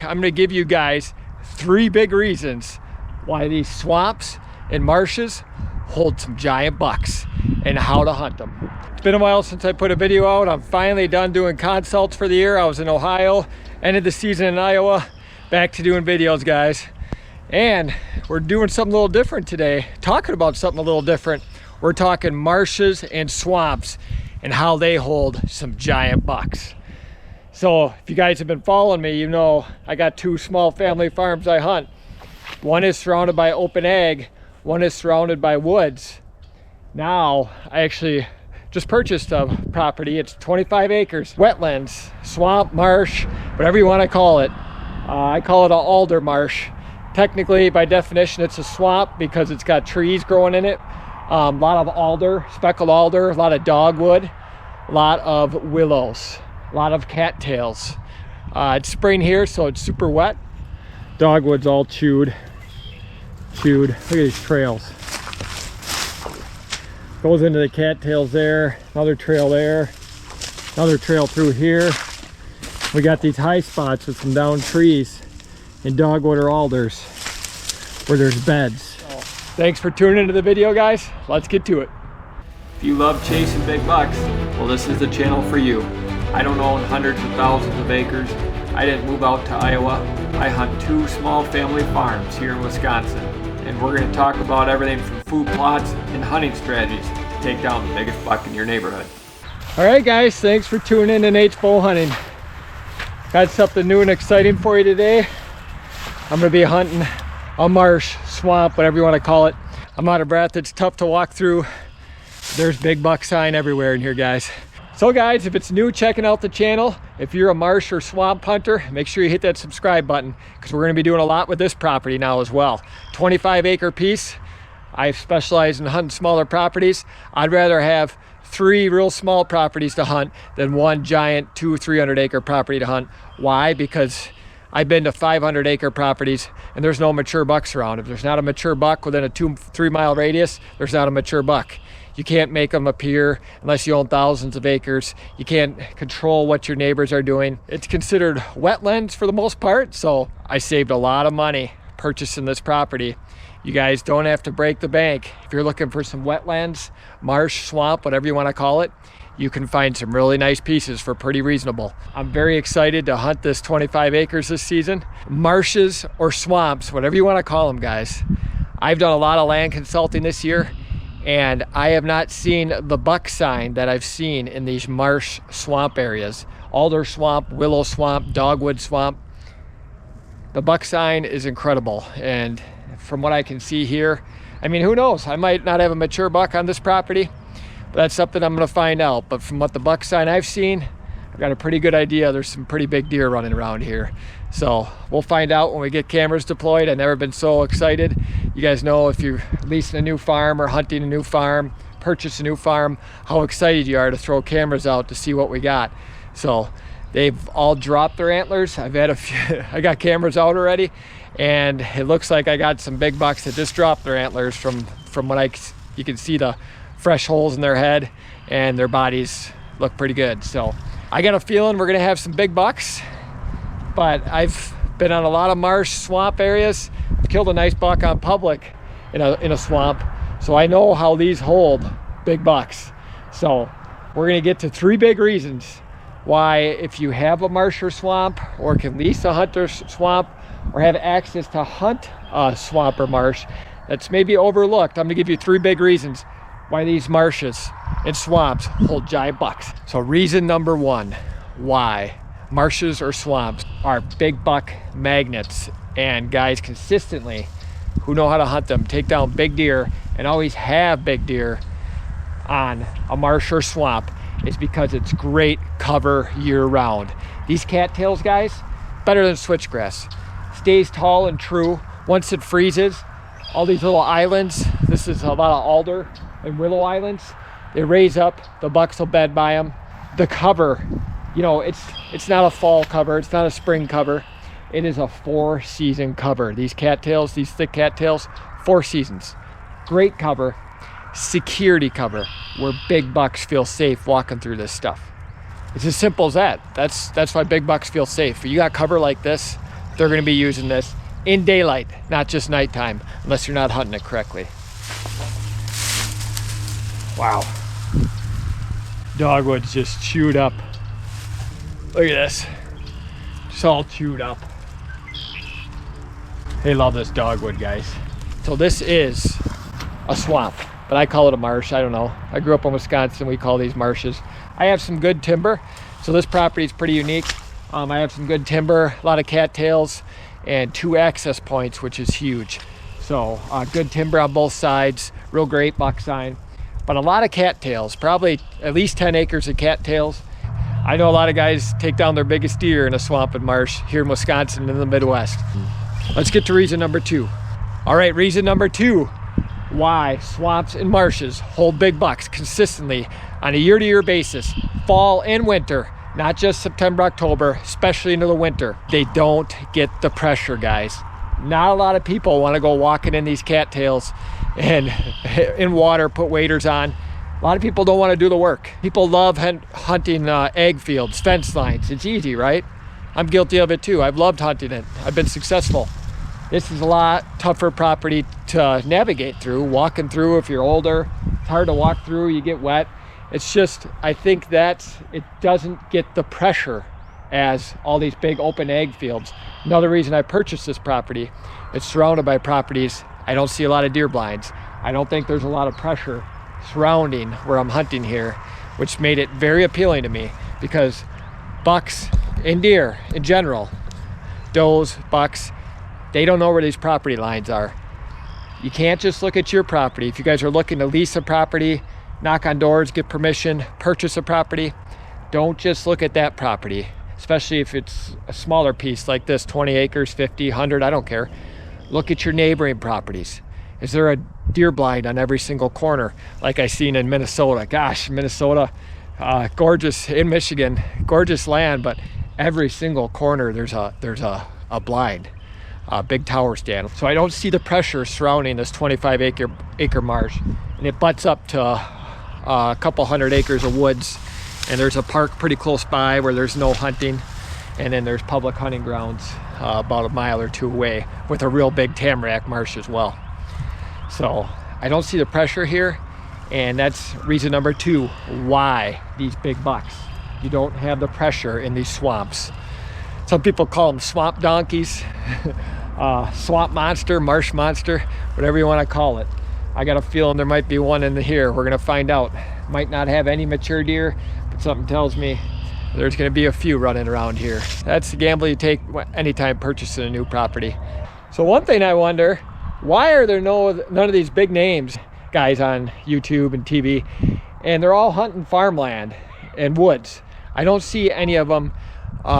I'm going to give you guys 3 big reasons why these swamps and marshes hold some giant bucks and how to hunt them. It's been a while since I put a video out. I'm finally done doing consults for the year. I was in Ohio, ended the season in Iowa, back to doing videos, guys. And we're doing something a little different today, talking about something a little different. We're talking marshes and swamps and how they hold some giant bucks. So if you guys have been following me, you know I got 2 small family farms I hunt. One is surrounded by open ag, one is surrounded by woods. Now I actually just purchased a property. It's 25 acres, wetlands, swamp, marsh, whatever you want to call it. I call it an alder marsh. Technically, by definition, it's a swamp because it's got trees growing in it. A lot of alder, speckled alder, a lot of dogwood, a lot of willows, a lot of cattails. It's spring here, so it's super wet. Dogwood's all chewed. Look at these trails. Goes into the cattails there, another trail there, another trail through here. We got these high spots with some downed trees and dogwood or alders where there's beds. Thanks for tuning into the video, guys. Let's get to it. If you love chasing big bucks, well, this is the channel for you. I don't own hundreds of thousands of acres. I didn't move out to Iowa. I hunt 2 small family farms here in Wisconsin. And we're going to talk about everything from food plots and hunting strategies to take down the biggest buck in your neighborhood. All right, guys, thanks for tuning in to Nate's Bowhunting. Got something new and exciting for you today. I'm going to be hunting a marsh, swamp, whatever you want to call it. I'm out of breath. It's tough to walk through. There's big buck sign everywhere in here, guys. So guys, if it's new checking out the channel, if you're a marsh or swamp hunter, make sure you hit that subscribe button because we're going to be doing a lot with this property now as well. 25 acre piece. I specialize in hunting smaller properties. I'd rather have 3 real small properties to hunt than 1 giant 200-300 acre property to hunt. Why? Because I've been to 500 acre properties and there's no mature bucks around. If there's not a mature buck within a 2-3 mile radius, there's not a mature buck. You can't make them appear unless you own thousands of acres. You can't control what your neighbors are doing. It's considered wetlands for the most part, so I saved a lot of money purchasing this property. You guys don't have to break the bank. If you're looking for some wetlands, marsh, swamp, whatever you want to call it, you can find some really nice pieces for pretty reasonable. I'm very excited to hunt this 25 acres this season. Marshes or swamps, whatever you want to call them, guys. I've done a lot of land consulting this year, and I have not seen the buck sign that I've seen in these marsh swamp areas. Alder swamp, willow swamp, dogwood swamp. The buck sign is incredible, and from what I can see here, I mean, who knows? I might not have a mature buck on this property, but that's something I'm going to find out. But from what the buck sign I've seen, I've got a pretty good idea. There's some pretty big deer running around here. So we'll find out when we get cameras deployed. I've never been so excited. You guys know if you're leasing a new farm or hunting a new farm, purchase a new farm, how excited you are to throw cameras out to see what we got. So they've all dropped their antlers. I've had a few, I got cameras out already, and it looks like I got some big bucks that just dropped their antlers from what you can see the fresh holes in their head, and their bodies look pretty good. So I got a feeling we're gonna have some big bucks, but I've been on a lot of marsh swamp areas. I've killed a nice buck on public in a swamp, so I know how these hold big bucks. So we're gonna get to 3 big reasons why, if you have a marsh or swamp, or can lease a hunter swamp, or have access to hunt a swamp or marsh that's maybe overlooked, I'm gonna give you 3 big reasons why these marshes and swamps hold giant bucks. So reason number 1, why marshes or swamps are big buck magnets, and guys consistently who know how to hunt them take down big deer and always have big deer on a marsh or swamp, is because it's great cover year round. These cattails, guys, better than switchgrass. Stays tall and true. Once it freezes, all these little islands, this is a lot of alder and willow islands, they raise up, the bucks will bed by them. The cover, you know, it's not a fall cover, it's not a spring cover, it is a 4-season cover. These cattails, these thick cattails, 4 seasons. Great cover, security cover, where big bucks feel safe walking through this stuff. It's as simple as that. That's why big bucks feel safe. You got cover like this, they're going to be using this in daylight, not just nighttime, unless you're not hunting it correctly. Wow. Dogwood's just chewed up. Look at this. Just all chewed up. They love this dogwood, guys. So this is a swamp, but I call it a marsh. I don't know. I grew up in Wisconsin. We call these marshes. I have some good timber, so this property is pretty unique. I have some good timber, a lot of cattails, and 2 access points, which is huge. So good timber on both sides, real great buck sign, but a lot of cattails, probably at least 10 acres of cattails. I know a lot of guys take down their biggest deer in a swamp and marsh here in Wisconsin and in the Midwest. Let's get to reason number 2. All right, reason number 2, why swamps and marshes hold big bucks consistently on a year-to-year basis, fall and winter, not just September, October, especially into the winter. They don't get the pressure, guys. Not a lot of people want to go walking in these cattails and in water, put waders on. A lot of people don't want to do the work. People love hunting egg fields, fence lines. It's easy, right? I'm guilty of it too. I've loved hunting it. I've been successful. This is a lot tougher property to navigate through, walking through if you're older. It's hard to walk through, you get wet. It's just, I think that it doesn't get the pressure as all these big open egg fields. Another reason I purchased this property, it's surrounded by properties. I don't see a lot of deer blinds. I don't think there's a lot of pressure surrounding where I'm hunting here, which made it very appealing to me, because bucks and deer in general, does, bucks, they don't know where these property lines are. You can't just look at your property. If you guys are looking to lease a property, knock on doors, get permission, purchase a property, don't just look at that property, especially if it's a smaller piece like this, 20 acres, 50, 100, I don't care. Look at your neighboring properties. Is there a deer blind on every single corner like I seen in Minnesota? Gosh, Minnesota, gorgeous, in Michigan, gorgeous land, but every single corner there's a blind, a big tower stand. So I don't see the pressure surrounding this 25 acre marsh, and it butts up to a couple 100 acres of woods, and there's a park pretty close by where there's no hunting, and then there's public hunting grounds about a mile or 2 away with a real big tamarack marsh as well. So I don't see the pressure here, and that's reason number 2 why these big bucks. You don't have the pressure in these swamps. Some people call them swamp donkeys, swamp monster, marsh monster, whatever you want to call it. I got a feeling there might be one in here. We're gonna find out. Might not have any mature deer, but something tells me there's gonna be a few running around here. That's the gamble you take anytime purchasing a new property. So one thing I wonder, why are there none of these big names guys on YouTube and TV, and they're all hunting farmland and woods? I don't see any of them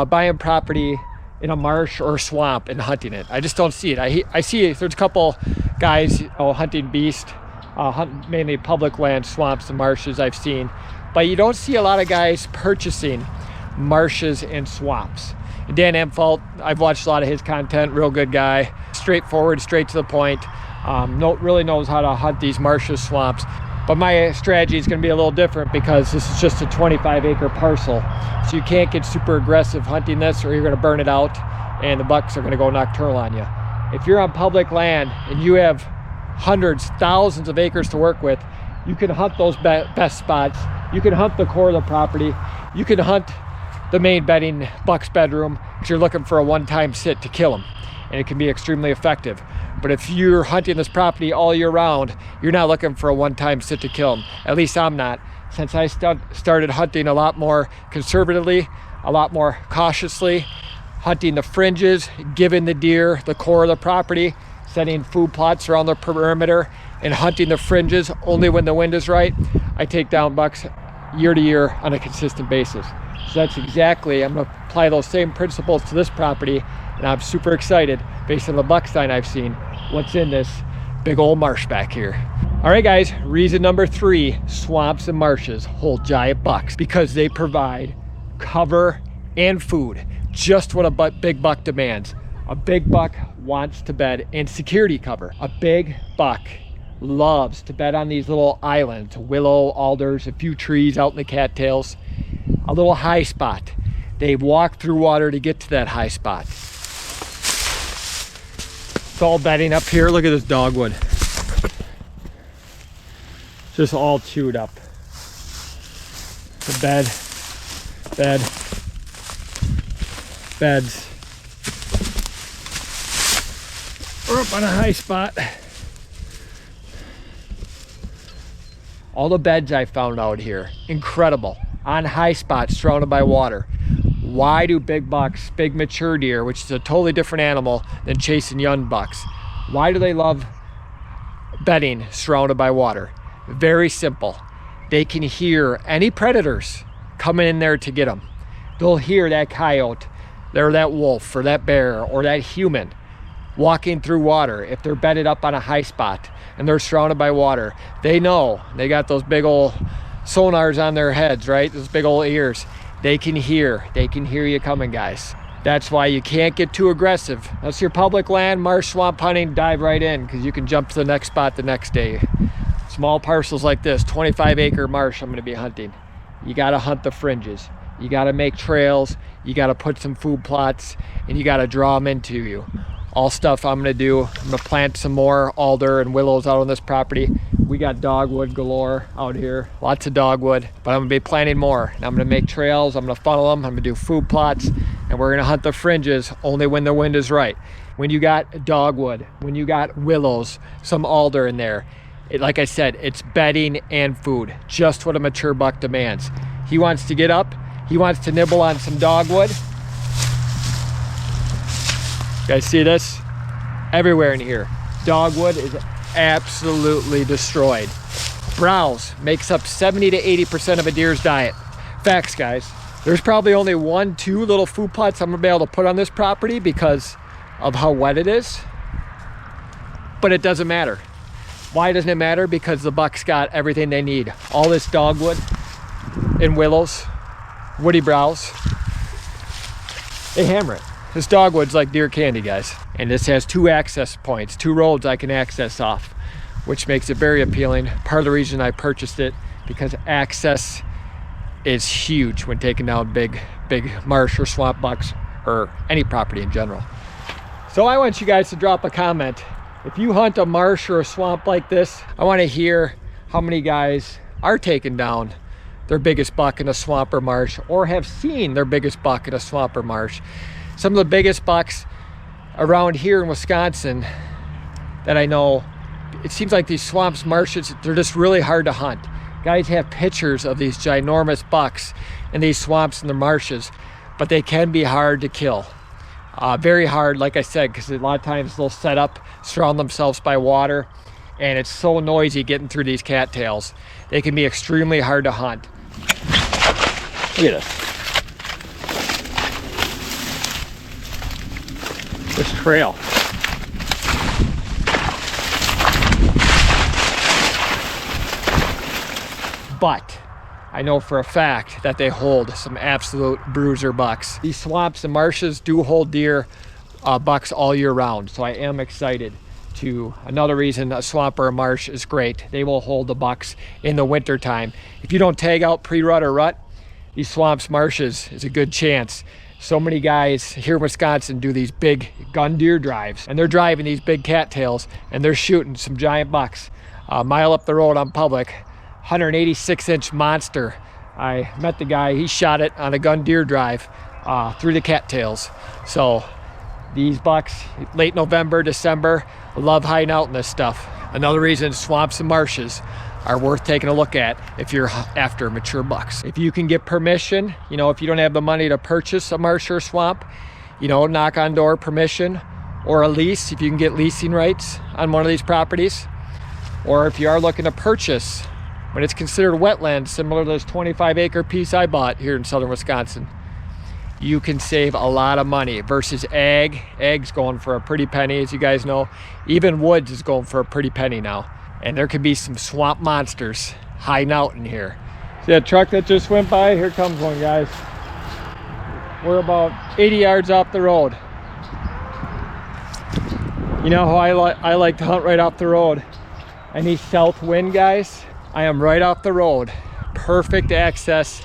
buying property in a marsh or swamp and hunting it. I just don't see it. I see there's a couple guys hunting beast, hunting mainly public land, swamps and marshes I've seen, but you don't see a lot of guys purchasing marshes and swamps. Dan Emfault, I've watched a lot of his content, real good guy, straightforward, straight to the point, really knows how to hunt these marshes, swamps. But my strategy is going to be a little different because this is just a 25 acre parcel. So you can't get super aggressive hunting this, or you're going to burn it out and the bucks are going to go nocturnal on you. If you're on public land and you have hundreds, thousands of acres to work with, you can hunt those best spots. You can hunt the core of the property. You can hunt the main bedding, buck's bedroom, if you're looking for a one-time sit to kill them, and it can be extremely effective. But if you're hunting this property all year round, you're not looking for a one-time sit to kill them. At least I'm not. Since I started hunting a lot more conservatively, a lot more cautiously, hunting the fringes, giving the deer the core of the property, setting food plots around the perimeter, and hunting the fringes only when the wind is right, I take down bucks year to year on a consistent basis. So that's exactly, I'm going to apply those same principles to this property, and I'm super excited based on the buck sign I've seen, what's in this big old marsh back here. All right guys, reason number 3, swamps and marshes hold giant bucks because they provide cover and food, just what a big buck demands. A big buck wants to bed in security cover. A big buck loves to bed on these little islands, willow, alders, a few trees out in the cattails, a little high spot. They walk through water to get to that high spot. It's all bedding up here. Look at this dogwood. Just all chewed up. The beds. We're up on a high spot. All the beds I found out here, incredible. On high spots, surrounded by water. Why do big bucks, big mature deer, which is a totally different animal than chasing young bucks, why do they love bedding surrounded by water? Very simple. They can hear any predators coming in there to get them. They'll hear that coyote, or that wolf, or that bear, or that human walking through water. If they're bedded up on a high spot and they're surrounded by water, they know. They got those big old sonars on their heads, right? Those big old ears. They can hear you coming, guys. That's why you can't get too aggressive. That's your public land, marsh, swamp hunting, dive right in, because you can jump to the next spot the next day. Small parcels like this, 25-acre marsh I'm gonna be hunting. You gotta hunt the fringes. You gotta make trails, you gotta put some food plots, and you gotta draw them into you. All stuff I'm gonna do. I'm gonna plant some more alder and willows out on this property. We got dogwood galore out here, lots of dogwood, but I'm gonna be planting more. And I'm gonna make trails, I'm gonna funnel them, I'm gonna do food plots, and we're gonna hunt the fringes only when the wind is right. When you got dogwood, when you got willows, some alder in there, like I said, it's bedding and food, just what a mature buck demands. He wants to get up, he wants to nibble on some dogwood. You guys see this? Everywhere in here. Dogwood is absolutely destroyed. Browse makes up 70 to 80% of a deer's diet. Facts, guys. There's probably only 1-2 little food plots I'm gonna be able to put on this property because of how wet it is. But it doesn't matter. Why doesn't it matter? Because the bucks got everything they need. All this dogwood and willows, woody browse, they hammer it. This dogwood's like deer candy, guys. And this has 2 access points, 2 roads I can access off, which makes it very appealing. Part of the reason I purchased it, because access is huge when taking down big marsh or swamp bucks, or any property in general. So I want you guys to drop a comment. If you hunt a marsh or a swamp like this, I want to hear how many guys are taking down their biggest buck in a swamp or marsh, or have seen their biggest buck in a swamp or marsh. Some of the biggest bucks around here in Wisconsin that I know, it seems like these swamps, marshes, they're just really hard to hunt. Guys have pictures of these ginormous bucks in these swamps and the marshes, but they can be hard to kill. Very hard, like I said, because a lot of times they'll set up, surround themselves by water, and it's so noisy getting through these cattails. They can be extremely hard to hunt. Look at this. This trail. But I know for a fact that they hold some absolute bruiser bucks. These swamps and marshes do hold deer bucks all year round, so I am excited to. Another reason a swamp or a marsh is great, they will hold the bucks in the winter time. If you don't tag out pre-rut or rut, these swamps, marshes is a good chance. So many guys here in Wisconsin do these big gun deer drives, and they're driving these big cattails and they're shooting some giant bucks. A mile up the road on public, 186-inch monster. I met the guy, he shot it on a gun deer drive through the cattails. So these bucks, late November, December, love hiding out in this stuff. Another reason swamps and marshes are worth taking a look at if you're after mature bucks. If you can get permission, you know, if you don't have the money to purchase a marsh or swamp, you know, knock on door permission or a lease, if you can get leasing rights on one of these properties. Or if you are looking to purchase when it's considered wetland, similar to this 25-acre piece I bought here in southern Wisconsin, you can save a lot of money versus ag. Ag's going for a pretty penny, as you guys know. Even woods is going for a pretty penny now. And there could be some swamp monsters hiding out in here. See that truck that just went by? Here comes one, guys. We're about 80 yards off the road. You know how I like to hunt right off the road. Any south wind, guys, I am right off the road. Perfect access.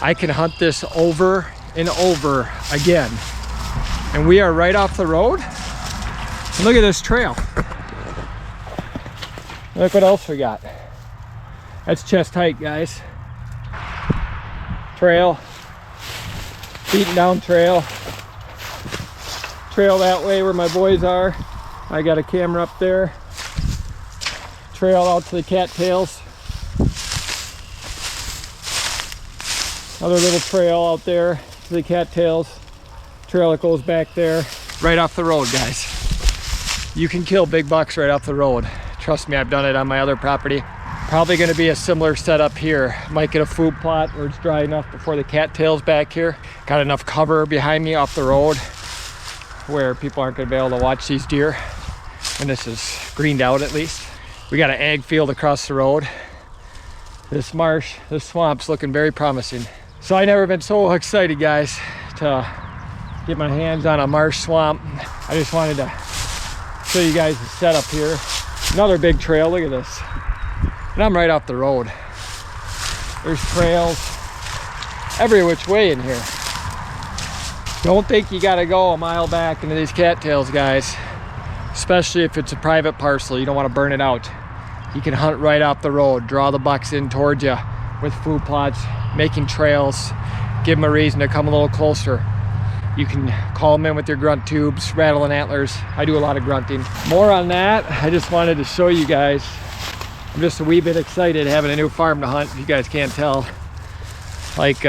I can hunt this over and over again. And we are right off the road. And look at this trail. Look what else we got. That's chest height, guys. Trail. Beaten down trail. Trail that way where my boys are. I got a camera up there. Trail out to the cattails. Another little trail out there to the cattails. Trail that goes back there. Right off the road, guys. You can kill big bucks right off the road. Trust me, I've done it on my other property. Probably going to be a similar setup here. Might get a food plot where it's dry enough before the cattails back here. Got enough cover behind me off the road where people aren't going to be able to watch these deer. And this is greened out at least. We got an ag field across the road. This marsh, this swamp's looking very promising. So I've never been so excited, guys, to get my hands on a marsh swamp. I just wanted to show you guys the setup here. Another big trail, look at this. And I'm right off the road. There's trails every which way in here. Don't think you gotta go a mile back into these cattails, guys. Especially if it's a private parcel, you don't want to burn it out. You can hunt right off the road, draw the bucks in towards you with food plots, making trails, give them a reason to come a little closer. You can call them in with your grunt tubes, rattling antlers. I do a lot of grunting. More on that, I just wanted to show you guys. I'm just a wee bit excited having a new farm to hunt, if you guys can't tell. Like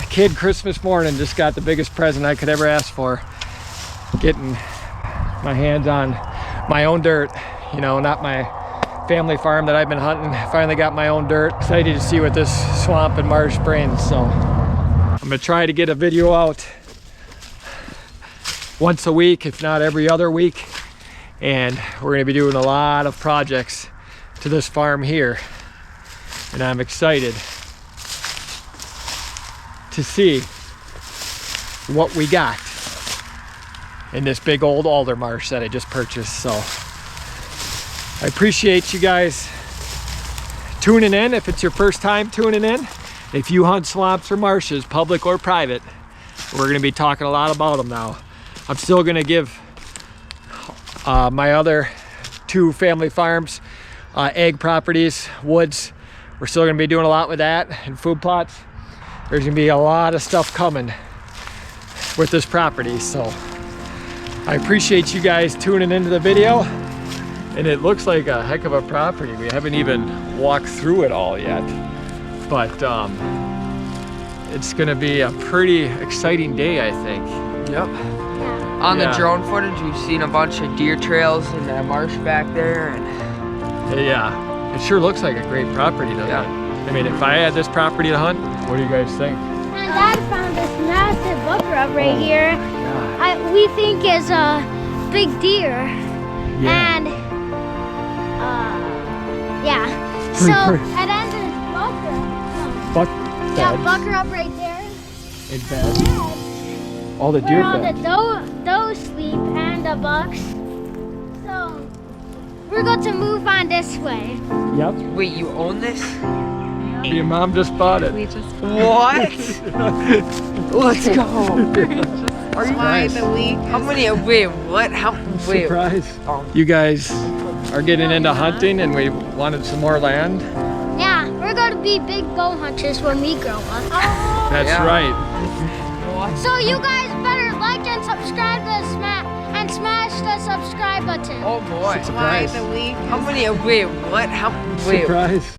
kid Christmas morning, just got the biggest present I could ever ask for. Getting my hands on my own dirt, you know, not my family farm that I've been hunting. Finally got my own dirt. Excited to see what this swamp and marsh brings. So I'm gonna try to get a video out once a week, if not every other week. And we're gonna be doing a lot of projects to this farm here. And I'm excited to see what we got in this big old alder marsh that I just purchased. So I appreciate you guys tuning in. If it's your first time tuning in, if you hunt swamps or marshes, public or private, we're going to be talking a lot about them now. I'm still going to give my other two family farms, egg properties, woods. We're still going to be doing a lot with that, and food plots. There's going to be a lot of stuff coming with this property. So I appreciate you guys tuning into the video. And it looks like a heck of a property. We haven't even walked through it all yet. But it's gonna be a pretty exciting day, I think. Yep. Yeah. On the drone footage, we've seen a bunch of deer trails in that marsh back there. And yeah, it sure looks like a great property, doesn't it? I mean, if I had this property to hunt, what do you guys think? My dad found this massive buck rub right here. We think is a big deer. Yeah. And yeah. So and then there's buck rub. Yeah, buck rub right there. In bed. All the deer beds. All the does sleep and the bucks. So we're going to move on this way. Yep. Wait, you own this? Your mom just bought it. We just What? Let's go. Are you nice. The week? How many? Wait, what? How? Wait. Surprise. You guys are getting into hunting and we wanted some more land? Yeah, we're going to be big bow hunters when we grow up. Oh. That's right. So you guys better like and subscribe and smash the subscribe button. Oh boy. Surprise. The week? How many? Wait, what? How? Wait. Surprise.